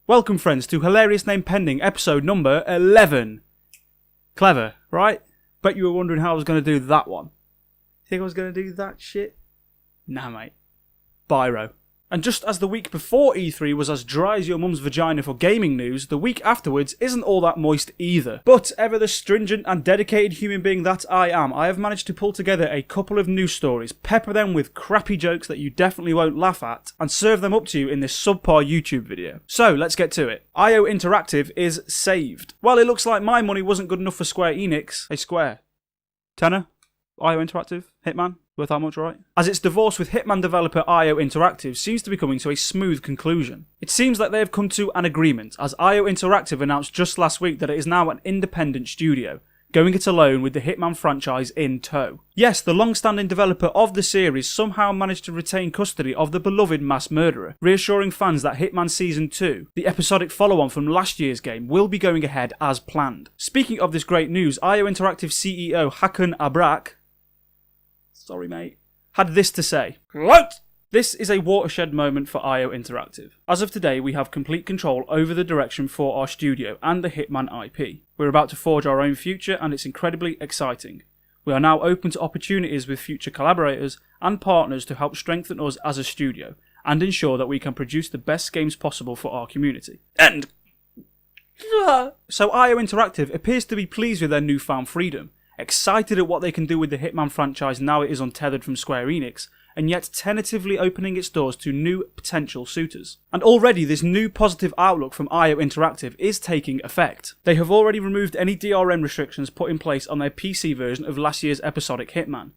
Welcome friends to Hilarious Name Pending, episode number 11. Clever, right? Bet you were wondering how I was going to do that one. Think I was going to do that shit? Nah mate. Biro. And just as the week before E3 was as dry as your mum's vagina for gaming news, the week afterwards isn't all that moist either. But ever the stringent and dedicated human being that I am, I have managed to pull together a couple of news stories, pepper them with crappy jokes that you definitely won't laugh at, and serve them up to you in this subpar YouTube video. So let's get to it. IO Interactive is saved. Well, it looks like my money wasn't good enough for Square Enix. Hey Square. Tenner? IO Interactive? Hitman? Worth how much, right? As its divorce with Hitman developer IO Interactive seems to be coming to a smooth conclusion. It seems like they have come to an agreement, as IO Interactive announced just last week that it is now an independent studio, going it alone with the Hitman franchise in tow. Yes, the long-standing developer of the series somehow managed to retain custody of the beloved mass murderer, reassuring fans that Hitman Season 2, the episodic follow-on from last year's game, will be going ahead as planned. Speaking of this great news, IO Interactive CEO Hakan Abrak, sorry mate, had this to say. What? This is a watershed moment for IO Interactive. As of today, we have complete control over the direction for our studio and the Hitman IP. We're about to forge our own future and it's incredibly exciting. We are now open to opportunities with future collaborators and partners to help strengthen us as a studio and ensure that we can produce the best games possible for our community. And so IO Interactive appears to be pleased with their newfound freedom, excited at what they can do with the Hitman franchise now it is untethered from Square Enix, and yet tentatively opening its doors to new potential suitors. And already this new positive outlook from IO Interactive is taking effect. They have already removed any DRM restrictions put in place on their PC version of last year's episodic Hitman.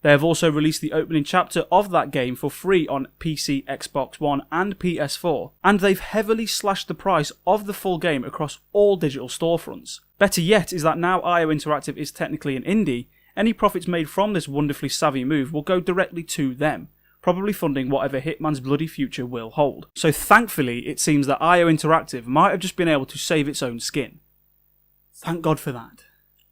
They have also released the opening chapter of that game for free on PC, Xbox One and PS4, and they've heavily slashed the price of the full game across all digital storefronts. Better yet is that now IO Interactive is technically an indie, any profits made from this wonderfully savvy move will go directly to them, probably funding whatever Hitman's bloody future will hold. So thankfully it seems that IO Interactive might have just been able to save its own skin. Thank God for that.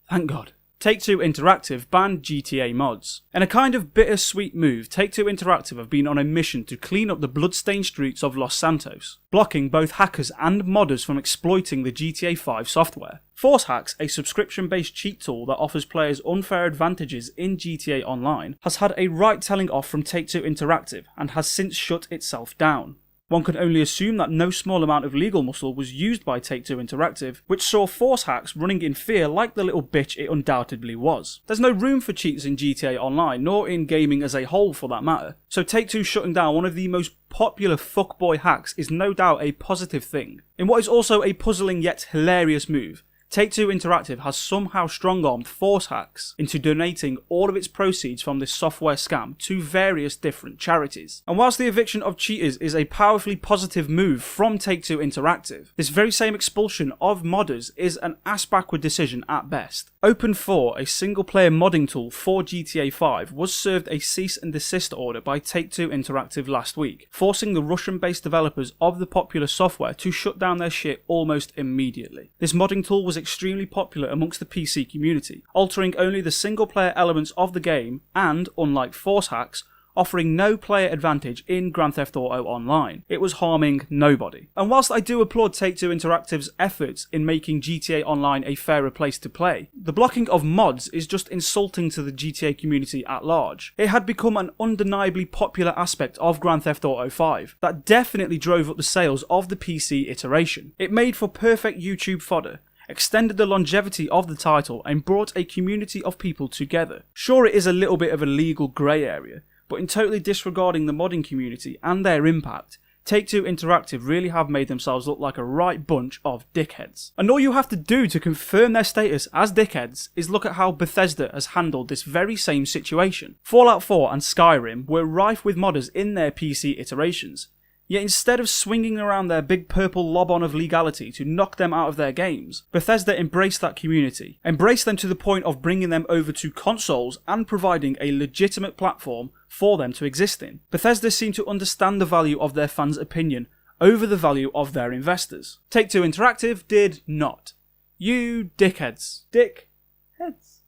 Thank God. Take-Two Interactive banned GTA mods. In a kind of bittersweet move, Take-Two Interactive have been on a mission to clean up the bloodstained streets of Los Santos, blocking both hackers and modders from exploiting the GTA 5 software. Force Hacks, a subscription-based cheat tool that offers players unfair advantages in GTA Online, has had a right telling off from Take-Two Interactive and has since shut itself down. One can only assume that no small amount of legal muscle was used by Take-Two Interactive, which saw Force Hacks running in fear like the little bitch it undoubtedly was. There's no room for cheats in GTA Online, nor in gaming as a whole for that matter, so Take-Two shutting down one of the most popular fuckboy hacks is no doubt a positive thing. In what is also a puzzling yet hilarious move, Take-Two Interactive has somehow strong-armed Force Hacks into donating all of its proceeds from this software scam to various different charities. And whilst the eviction of cheaters is a powerfully positive move from Take-Two Interactive, this very same expulsion of modders is an ass-backward decision at best. Open4, a single-player modding tool for GTA 5, was served a cease and desist order by Take-Two Interactive last week, forcing the Russian-based developers of the popular software to shut down their shit almost immediately. This modding tool was extremely popular amongst the PC community, altering only the single-player elements of the game and, unlike Force Hacks, offering no player advantage in Grand Theft Auto Online. It was harming nobody. And whilst I do applaud Take-Two Interactive's efforts in making GTA Online a fairer place to play, the blocking of mods is just insulting to the GTA community at large. It had become an undeniably popular aspect of Grand Theft Auto 5 that definitely drove up the sales of the PC iteration. It made for perfect YouTube fodder, extended the longevity of the title and brought a community of people together. Sure, it is a little bit of a legal grey area, but in totally disregarding the modding community and their impact, Take-Two Interactive really have made themselves look like a right bunch of dickheads. And all you have to do to confirm their status as dickheads is look at how Bethesda has handled this very same situation. Fallout 4 and Skyrim were rife with modders in their PC iterations, yet instead of swinging around their big purple lob-on of legality to knock them out of their games, Bethesda embraced that community, embraced them to the point of bringing them over to consoles and providing a legitimate platform for them to exist in. Bethesda seemed to understand the value of their fans' opinion over the value of their investors. Take-Two Interactive did not. You dickheads. Dickheads.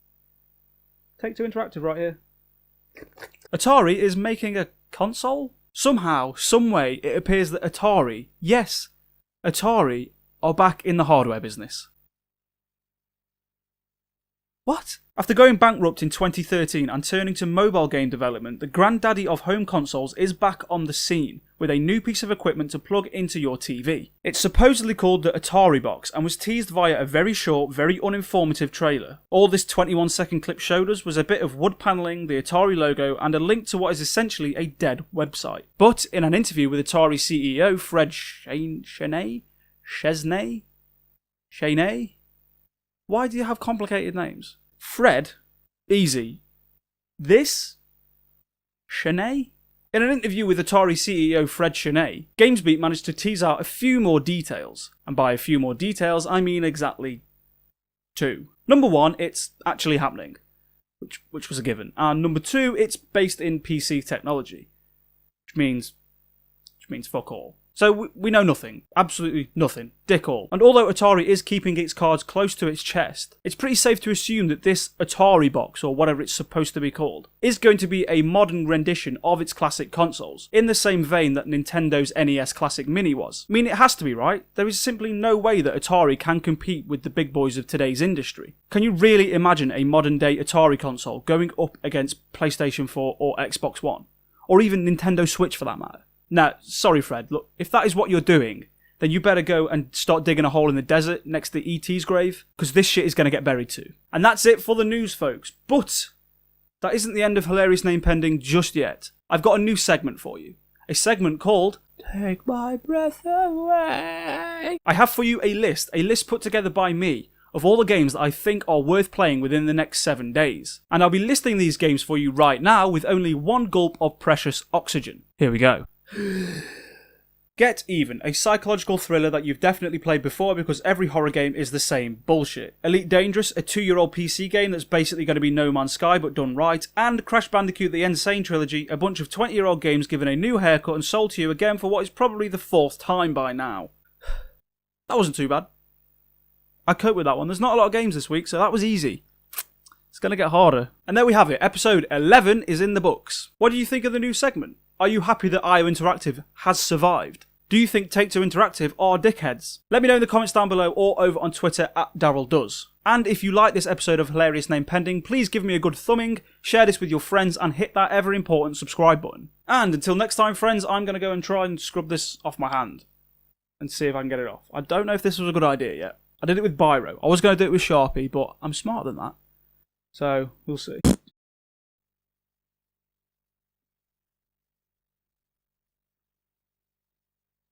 Take-Two Interactive right here. Atari is making a console? Somehow, someway, it appears that Atari, yes, Atari are back in the hardware business. What? After going bankrupt in 2013 and turning to mobile game development, the granddaddy of home consoles is back on the scene with a new piece of equipment to plug into your TV. It's supposedly called the Atari Box and was teased via a very short, very uninformative trailer. All this 21-second clip showed us was a bit of wood panelling, the Atari logo, and a link to what is essentially a dead website. But in an interview with Atari CEO Fred Chesney? Why do you have complicated names? Fred? Easy. This? Chesney? In an interview with Atari CEO Fred Chesney, GamesBeat managed to tease out a few more details. And by a few more details, I mean exactly 2. Number 1, it's actually happening, which was a given. And number 2, it's based in PC technology, which means fuck all. So we know nothing. Absolutely nothing. Dick all. And although Atari is keeping its cards close to its chest, it's pretty safe to assume that this Atari Box, or whatever it's supposed to be called, is going to be a modern rendition of its classic consoles, in the same vein that Nintendo's NES Classic Mini was. I mean, it has to be, right? There is simply no way that Atari can compete with the big boys of today's industry. Can you really imagine a modern-day Atari console going up against PlayStation 4 or Xbox One? Or even Nintendo Switch for that matter? Now, sorry Fred, look, if that is what you're doing, then you better go and start digging a hole in the desert next to E.T.'s grave, because this shit is going to get buried too. And that's it for the news, folks. But that isn't the end of Hilarious Name Pending just yet. I've got a new segment for you. A segment called Take My Breath Away. I have for you a list put together by me, of all the games that I think are worth playing within the next 7 days. And I'll be listing these games for you right now with only one gulp of precious oxygen. Here we go. Get Even, a psychological thriller that you've definitely played before because every horror game is the same bullshit. Elite Dangerous, a 2-year-old PC game that's basically going to be No Man's Sky but done right, and Crash Bandicoot The Insane Trilogy, a bunch of 20-year-old games given a new haircut and sold to you again for what is probably the 4th time by now. That wasn't too bad. I coped with that one. There's not a lot of games this week, so that was easy. It's going to get harder. And there we have it. Episode 11 is in the books. What do you think of the new segment? Are you happy that IO Interactive has survived? Do you think Take-Two Interactive are dickheads? Let me know in the comments down below or over on Twitter @DarylDoes. And if you like this episode of Hilarious Name Pending, please give me a good thumbing, share this with your friends, and hit that ever important subscribe button. And until next time, friends, I'm going to go and try and scrub this off my hand and see if I can get it off. I don't know if this was a good idea yet. I did it with Biro. I was going to do it with Sharpie, but I'm smarter than that. So, we'll see.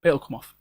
It'll come off.